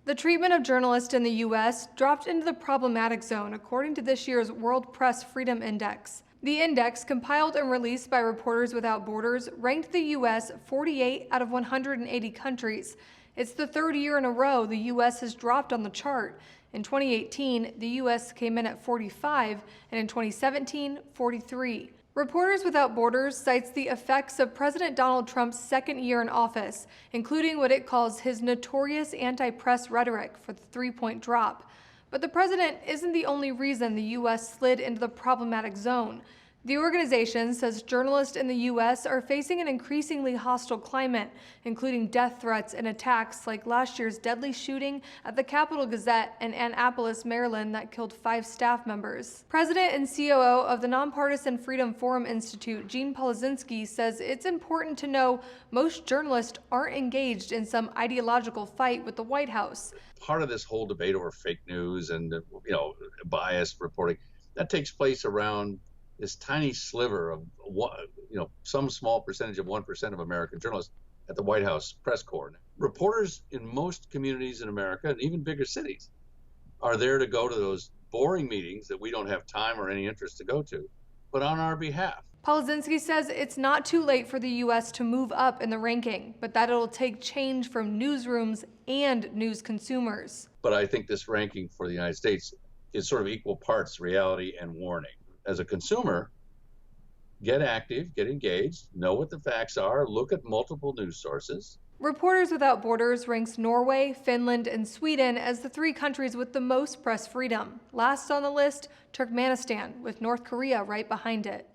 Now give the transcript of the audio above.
The treatment of journalists in the U.S. dropped into the problematic zone according to this year's World Press Freedom Index. The index, compiled and released by Reporters Without Borders, ranked the U.S. 48 out of 180 countries. It's the third year in a row the U.S. has dropped on the chart. In 2018, the U.S. came in at 45, and in 2017, 43. Reporters Without Borders cites the effects of President Donald Trump's second year in office, including what it calls his notorious anti-press rhetoric for the three-point drop. But the president isn't the only reason the U.S. slid into the problematic zone. The organization says journalists in the U.S. are facing an increasingly hostile climate, including death threats and attacks like last year's deadly shooting at the Capital Gazette in Annapolis, Maryland that killed 5 staff members. President and COO of the Nonpartisan Freedom Forum Institute, Gene Polizinski, says it's important to know most journalists aren't engaged in some ideological fight with the White House. Part of this whole debate over fake news and biased reporting, that takes place around this tiny sliver of some small percentage of 1% of American journalists at the White House press corps. Reporters in most communities in America, and even bigger cities, are there to go to those boring meetings that we don't have time or any interest to go to, but on our behalf. Polizinski says it's not too late for the U.S. to move up in the ranking, but that it'll take change from newsrooms and news consumers. But I think this ranking for the United States is sort of equal parts reality and warning. As a consumer, get active, get engaged, know what the facts are, look at multiple news sources. Reporters Without Borders ranks Norway, Finland, and Sweden as the 3 countries with the most press freedom. Last on the list, Turkmenistan, with North Korea right behind it.